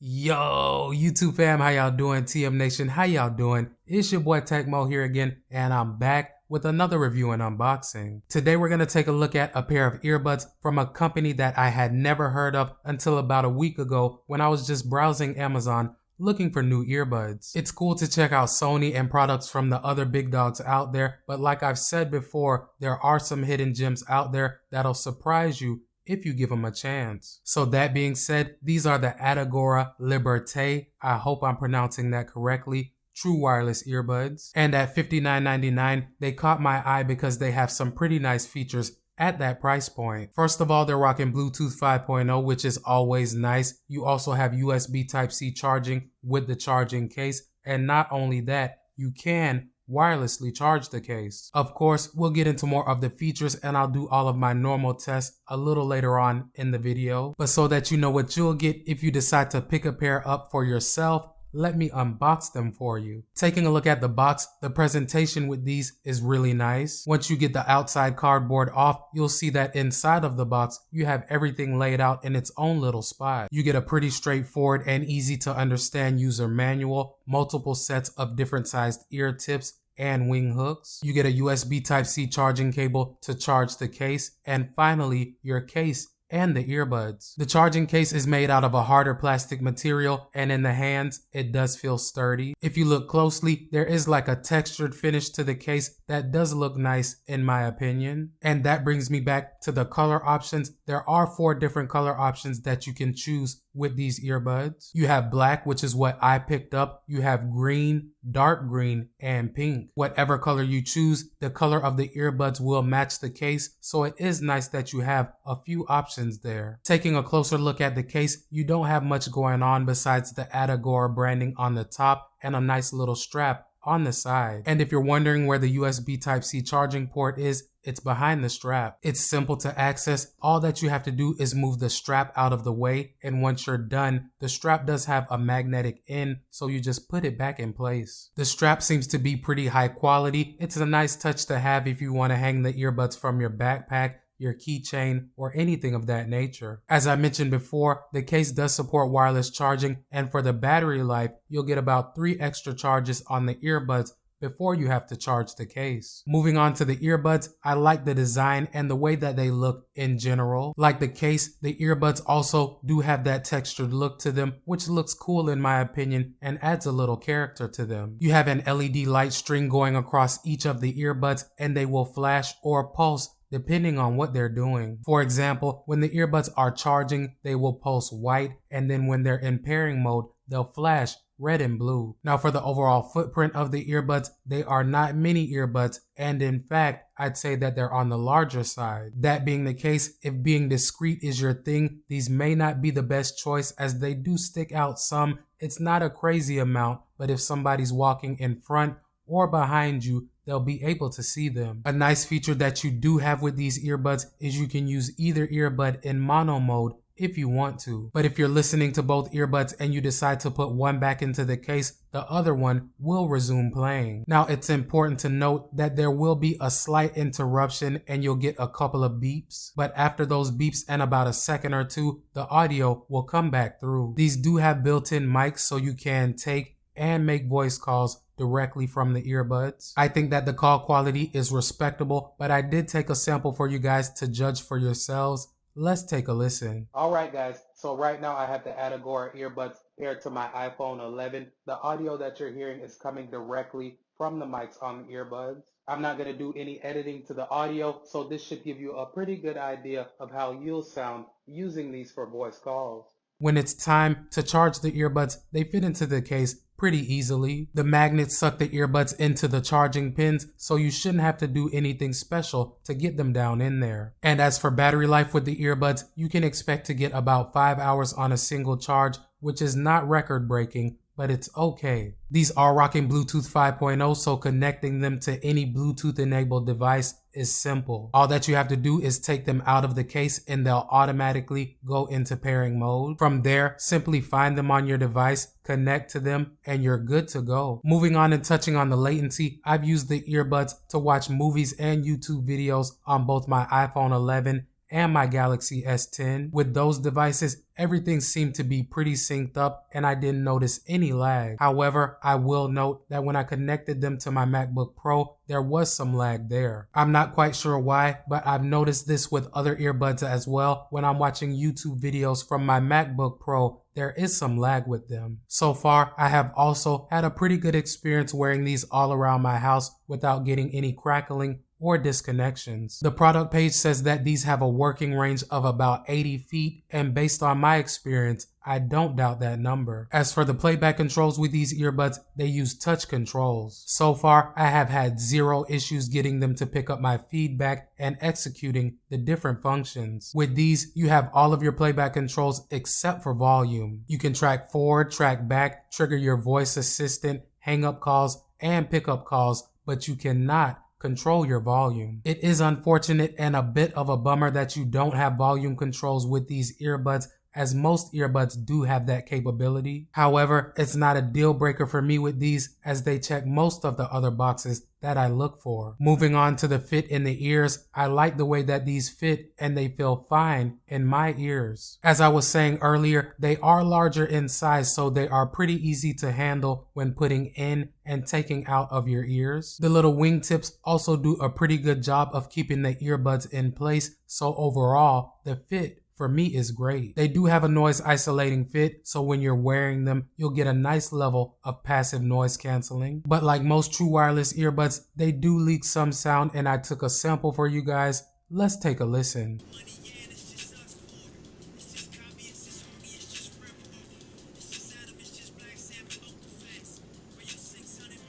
Yo, YouTube fam, how y'all doing? TM Nation, how y'all doing? It's your boy Tecmo here again, and I'm back with another review and unboxing. Today we're going to take a look at a pair of earbuds from a company that I had never heard of until about a week ago when I was just browsing Amazon looking for new earbuds. It's cool to check out Sony and products from the other big dogs out there, but like I've said before, there are some hidden gems out there that'll surprise you if you give them a chance. So that being said, these are the Adagora Liberté, I hope I'm pronouncing that correctly, true wireless earbuds. And at $59.99, they caught my eye because they have some pretty nice features at that price point. First of all, they're rocking Bluetooth 5.0, which is always nice. You also have USB Type-C charging with the charging case. And not only that, you can wirelessly charge the case. Of course, we'll get into more of the features and I'll do all of my normal tests a little later on in the video. But so that you know what you'll get if you decide to pick a pair up for yourself, let me unbox them for you. Taking a look at the box, the presentation with these is really nice. Once you get the outside cardboard off, you'll see that inside of the box, you have everything laid out in its own little spot. You get a pretty straightforward and easy to understand user manual, multiple sets of different sized ear tips, and wing hooks. You get a USB Type-C charging cable to charge the case, and finally, your case and the earbuds. The charging case is made out of a harder plastic material, and in the hands, it does feel sturdy. If you look closely, there is like a textured finish to the case that does look nice in my opinion. And that brings me back to the color options. There are 4 different color options that you can choose with these earbuds. You have black, which is what I picked up. You have green, dark green, and pink. Whatever color you choose, the color of the earbuds will match the case, so it is nice that you have a few options there. Taking a closer look at the case, you don't have much going on besides the Adagora branding on the top and a nice little strap on the side. And if you're wondering where the USB Type-C charging port is, it's behind the strap. It's simple to access. All that you have to do is move the strap out of the way, and once you're done, the strap does have a magnetic end, so you just put it back in place. The strap seems to be pretty high quality. It's a nice touch to have if you want to hang the earbuds from your backpack, your keychain, or anything of that nature. As I mentioned before, the case does support wireless charging, and for the battery life, you'll get about 3 extra charges on the earbuds before you have to charge the case. Moving on to the earbuds, I like the design and the way that they look in general. Like the case, the earbuds also do have that textured look to them, which looks cool in my opinion and adds a little character to them. You have an LED light string going across each of the earbuds, and they will flash or pulse depending on what they're doing. For example, when the earbuds are charging, they will pulse white, and then when they're in pairing mode, they'll flash red and blue. Now for the overall footprint of the earbuds, they are not mini earbuds, and in fact, I'd say that they're on the larger side. That being the case, if being discreet is your thing, these may not be the best choice as they do stick out some. It's not a crazy amount, but if somebody's walking in front or behind you, they'll be able to see them. A nice feature that you do have with these earbuds is you can use either earbud in mono mode if you want to. But if you're listening to both earbuds and you decide to put one back into the case, the other one will resume playing. Now, it's important to note that there will be a slight interruption and you'll get a couple of beeps. But after those beeps and about a second or two, the audio will come back through. These do have built-in mics so you can take and make voice calls directly from the earbuds. I think that the call quality is respectable, but I did take a sample for you guys to judge for yourselves. Let's take a listen. Alright guys, so right now I have the Adagora earbuds paired to my iPhone 11. The audio that you're hearing is coming directly from the mics on the earbuds. I'm not going to do any editing to the audio, so this should give you a pretty good idea of how you'll sound using these for voice calls. When it's time to charge the earbuds, they fit into the case pretty easily. The magnets suck the earbuds into the charging pins, so you shouldn't have to do anything special to get them down in there. And as for battery life with the earbuds, you can expect to get about 5 hours on a single charge, which is not record breaking, but it's okay. These are rocking Bluetooth 5.0, so connecting them to any Bluetooth enabled device is simple. All that you have to do is take them out of the case and they'll automatically go into pairing mode. From there, simply find them on your device, connect to them, and you're good to go. Moving on and touching on the latency, I've used the earbuds to watch movies and YouTube videos on both my iPhone 11 and my Galaxy S10. With those devices, everything seemed to be pretty synced up and I didn't notice any lag. However, I will note that when I connected them to my MacBook Pro, there was some lag there. I'm not quite sure why, but I've noticed this with other earbuds as well. When I'm watching YouTube videos from my MacBook Pro, there is some lag with them. So far, I have also had a pretty good experience wearing these all around my house without getting any crackling or disconnections. The product page says that these have a working range of about 80 feet, and based on my experience, I don't doubt that number. As for the playback controls with these earbuds, they use touch controls. So far, I have had zero issues getting them to pick up my feedback and executing the different functions. With these, you have all of your playback controls except for volume. You can track forward, track back, trigger your voice assistant, hang up calls, and pick up calls, but you cannot control your volume. It is unfortunate and a bit of a bummer that you don't have volume controls with these earbuds, as most earbuds do have that capability. However, it's not a deal breaker for me with these, as they check most of the other boxes that I look for. Moving on to the fit in the ears, I like the way that these fit and they feel fine in my ears. As I was saying earlier, they are larger in size, so they are pretty easy to handle when putting in and taking out of your ears. The little wingtips also do a pretty good job of keeping the earbuds in place, so overall, the fit for me is great. They do have a noise isolating fit, so when you're wearing them, you'll get a nice level of passive noise canceling. But like most true wireless earbuds, they do leak some sound, and I took a sample for you guys. Let's take a listen.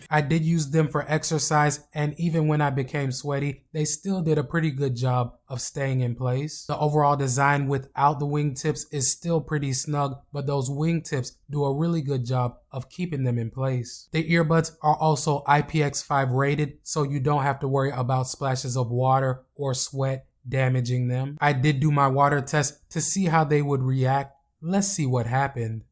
I did use them for exercise, and even when I became sweaty, they still did a pretty good job of staying in place. The overall design without the wingtips is still pretty snug, but those wingtips do a really good job of keeping them in place. The earbuds are also IPX5 rated, so you don't have to worry about splashes of water or sweat damaging them. I did do my water test to see how they would react. Let's see what happened.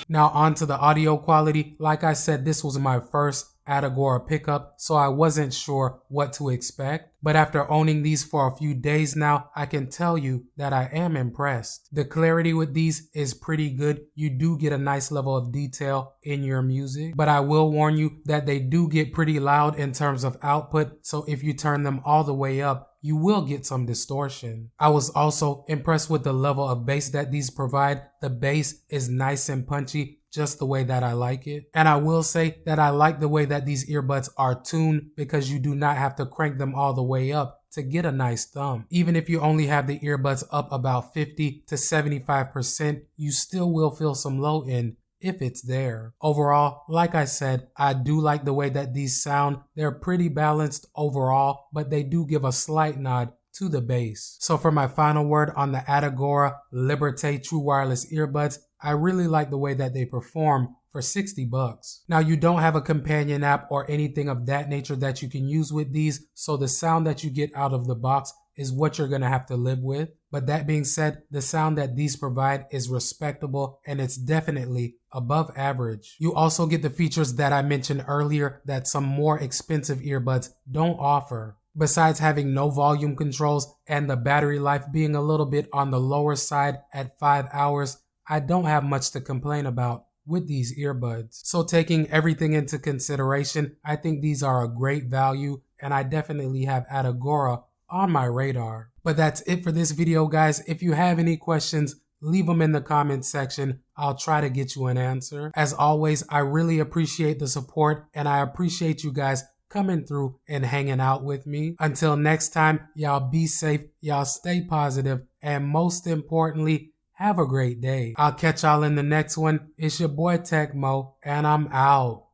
Now on to the audio quality. Like I said, this was my first Atagora pickup, so I wasn't sure what to expect. But after owning these for a few days now, I can tell you that I am impressed. The clarity with these is pretty good. You do get a nice level of detail in your music, but I will warn you that they do get pretty loud in terms of output, so if you turn them all the way up, you will get some distortion. I was also impressed with the level of bass that these provide. The bass is nice and punchy, just the way that I like it. And I will say that I like the way that these earbuds are tuned, because you do not have to crank them all the way up to get a nice thump. Even if you only have the earbuds up about 50 to 75%, you still will feel some low end if it's there. Overall, like I said, I do like the way that these sound. They're pretty balanced overall, but they do give a slight nod to the bass. So for my final word on the Atagora Liberté True Wireless Earbuds, I really like the way that they perform for $60. Now, you don't have a companion app or anything of that nature that you can use with these, so the sound that you get out of the box is what you're gonna have to live with. But that being said, the sound that these provide is respectable, and it's definitely above average. You also get the features that I mentioned earlier that some more expensive earbuds don't offer. Besides having no volume controls and the battery life being a little bit on the lower side at 5 hours, I don't have much to complain about with these earbuds. So taking everything into consideration, I think these are a great value, and I definitely have Atagora on my radar. But that's it for this video, guys. If you have any questions, leave them in the comments section. I'll try to get you an answer. As always, I really appreciate the support, and I appreciate you guys coming through and hanging out with me. Until next time, y'all be safe, y'all stay positive, and most importantly, have a great day. I'll catch y'all in the next one. It's your boy Tech Mo, and I'm out.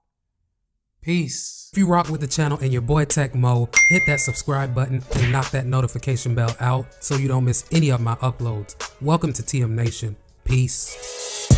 Peace. If you rock with the channel and your boy Tech Mo, hit that subscribe button and knock that notification bell out so you don't miss any of my uploads. Welcome to TM Nation. Peace.